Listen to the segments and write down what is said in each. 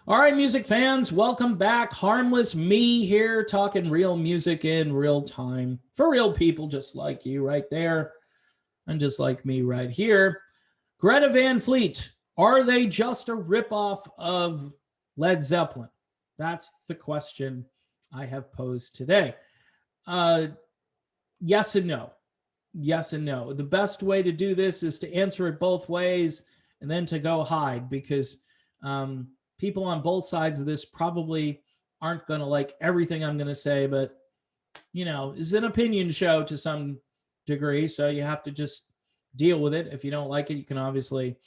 All right, music fans, welcome back. Harmless me here talking real music in real time for real people just like you right there and just like me right here. Greta Van Fleet, are they just a ripoff of Led Zeppelin? That's the question I have posed today. Uh, yes and no. Yes and no. The best way to do this is to answer it both ways and then to go hide because um, people on both sides of this probably aren't going to like everything I'm going to say, but it's an opinion show to some degree. So you have to just deal with it. If you don't like it, you can obviously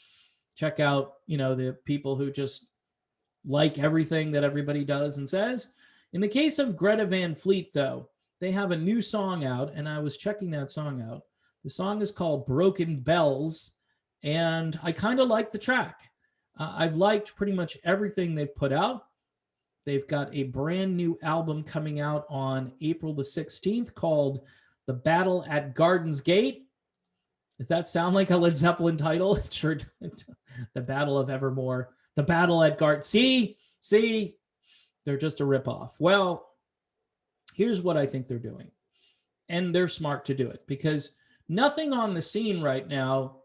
check out, the people who just like everything that everybody does and says. In the case of Greta Van Fleet, though, they have a new song out, and I was checking that song out. The song is called Broken Bells, and I kind of like the track. I've liked pretty much everything they've put out. They've got a brand new album coming out on April the 16th called The Battle at Garden's Gate. If that sound like a Led Zeppelin title, it sure The Battle of Evermore. The Battle at Garden. See, they're just a ripoff. Well, here's what I think they're doing. And they're smart to do it because nothing on the scene right now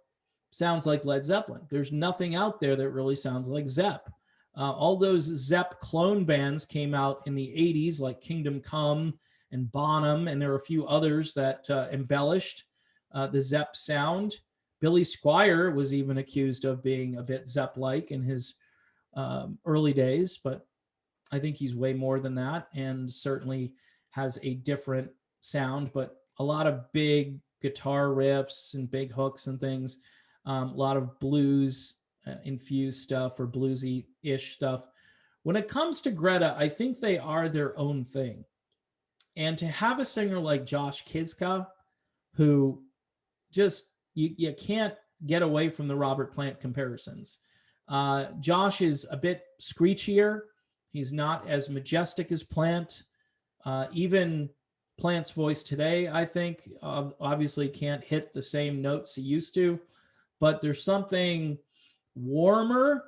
sounds like Led Zeppelin. There's nothing out there that really sounds like Zepp. All those Zepp clone bands came out in the 80s, like Kingdom Come and Bonham, and there are a few others that embellished the Zepp sound. Billy Squier was even accused of being a bit Zepp-like in his early days, but I think he's way more than that and certainly has a different sound, but a lot of big guitar riffs and big hooks and things, a lot of blues infused stuff or bluesy-ish stuff. When it comes to Greta, I think they are their own thing. And to have a singer like Josh Kiszka, who just, you can't get away from the Robert Plant comparisons. Josh is a bit screechier. He's not as majestic as Plant. Even Plant's voice today, I think, obviously can't hit the same notes he used to, but there's something warmer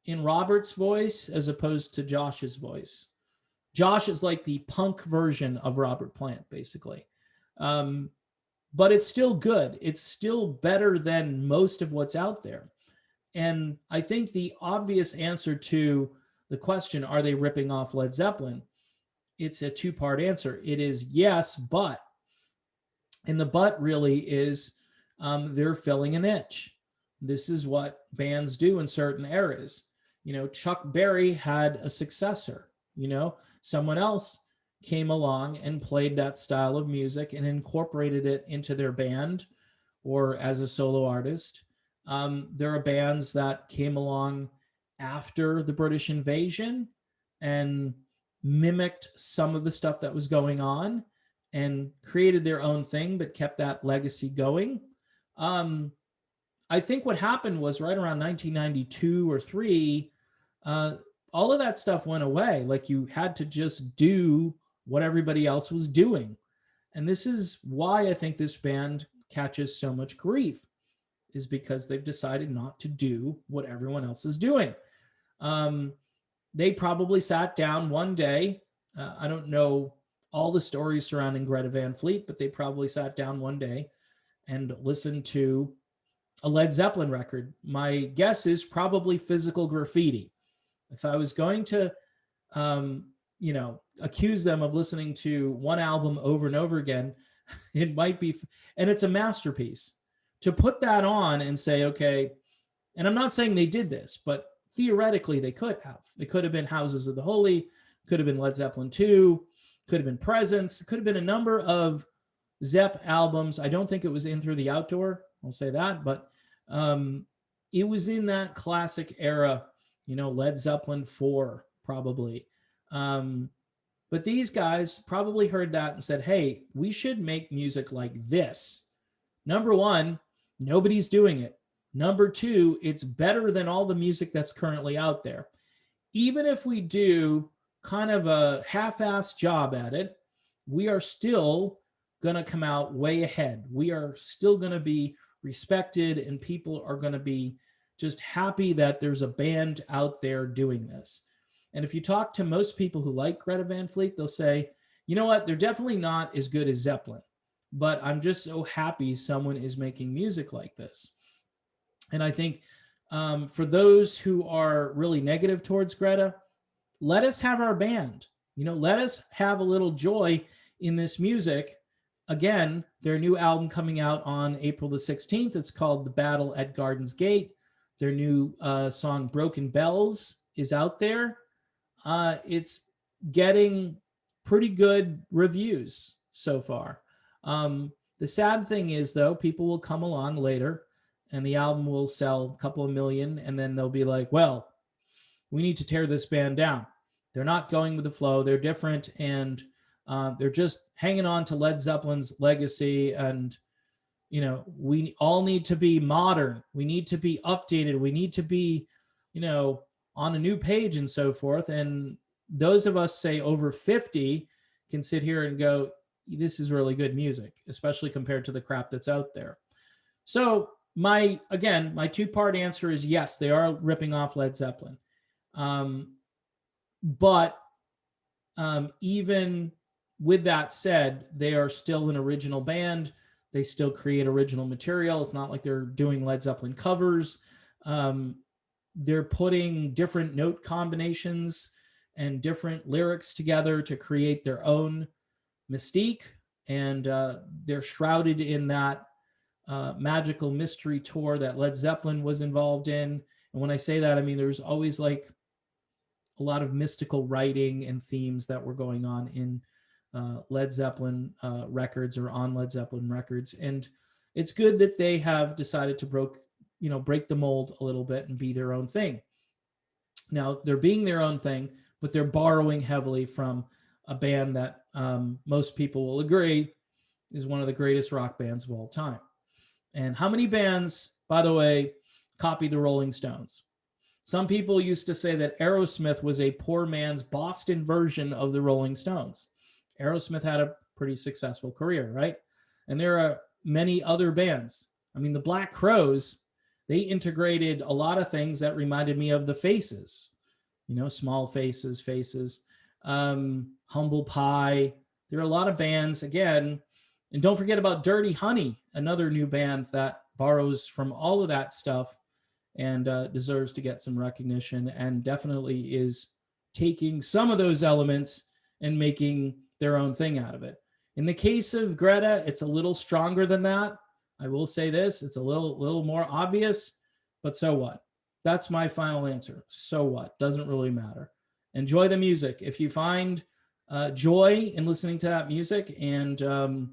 in Robert's voice as opposed to Josh's voice. Josh is like the punk version of Robert Plant, basically. But it's still good. It's still better than most of what's out there. And I think the obvious answer to the question, are they ripping off Led Zeppelin? It's a two-part answer. It is yes, but. And the but really is they're filling a niche. This is what bands do in certain eras. Chuck Berry had a successor. Someone else came along and played that style of music and incorporated it into their band or as a solo artist. There are bands that came along after the British invasion and mimicked some of the stuff that was going on and created their own thing, but kept that legacy going. I think what happened was right around 1992 or 3, all of that stuff went away. Like you had to just do what everybody else was doing. And this is why I think this band catches so much grief, is because they've decided not to do what everyone else is doing. They probably sat down one day. I don't know all the stories surrounding Greta Van Fleet, but they probably sat down one day and listened to a Led Zeppelin record. My guess is probably Physical Graffiti. If I was going to, accuse them of listening to one album over and over again, it might be, and it's a masterpiece. To put that on and say, okay, and I'm not saying they did this, but theoretically they could have. It could have been Houses of the Holy, could have been Led Zeppelin 2, could have been Presence, could have been a number of Zepp albums. I don't think it was In Through the Outdoor, I'll say that, but it was in that classic era, Led Zeppelin 4 probably. But these guys probably heard that and said, hey, we should make music like this. Number one, nobody's doing it. Number two, it's better than all the music that's currently out there. Even if we do kind of a half-assed job at it, we are still going to come out way ahead. We are still going to be respected, and people are going to be just happy that there's a band out there doing this. And if you talk to most people who like Greta Van Fleet, they'll say, you know what, they're definitely not as good as Zeppelin, but I'm just so happy someone is making music like this. And I think for those who are really negative towards Greta, let us have our band. Let us have a little joy in this music. Again, their new album coming out on April the 16th. It's called The Battle at Garden's Gate. Their new song Broken Bells is out there. It's getting pretty good reviews so far. The sad thing is, though, people will come along later and the album will sell a couple of million, and then they'll be like, well, we need to tear this band down. They're not going with the flow. They're different, and they're just hanging on to Led Zeppelin's legacy. And, we all need to be modern. We need to be updated. We need to be, on a new page and so forth. And those of us, say, over 50 can sit here and go, this is really good music, especially compared to the crap that's out there. So my two-part answer is yes, they are ripping off Led Zeppelin. But even with that said, they are still an original band. They still create original material. It's not like they're doing Led Zeppelin covers. They're putting different note combinations and different lyrics together to create their own mystique. And they're shrouded in that magical mystery tour that Led Zeppelin was involved in. And when I say that, I mean, there's always like a lot of mystical writing and themes that were going on in Led Zeppelin records, or on Led Zeppelin records. And it's good that they have decided to break the mold a little bit and be their own thing. Now, they're being their own thing, but they're borrowing heavily from a band that most people will agree is one of the greatest rock bands of all time. And how many bands, by the way, copy the Rolling Stones? Some people used to say that Aerosmith was a poor man's Boston version of the Rolling Stones. Aerosmith had a pretty successful career, right? And there are many other bands. I mean, the Black Crowes, they integrated a lot of things that reminded me of the Faces. Small Faces, Humble Pie. There are a lot of bands, again, and don't forget about Dirty Honey, another new band that borrows from all of that stuff and deserves to get some recognition, and definitely is taking some of those elements and making their own thing out of it. In the case of Greta, it's a little stronger than that. I will say this, it's a little more obvious, but so what? That's my final answer. So what? Doesn't really matter. Enjoy the music. If you find joy in listening to that music, and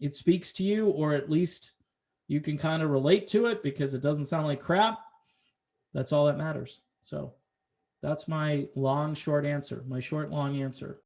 it speaks to you, or at least you can kind of relate to it because it doesn't sound like crap, that's all that matters. So that's my long, short answer, my short, long answer.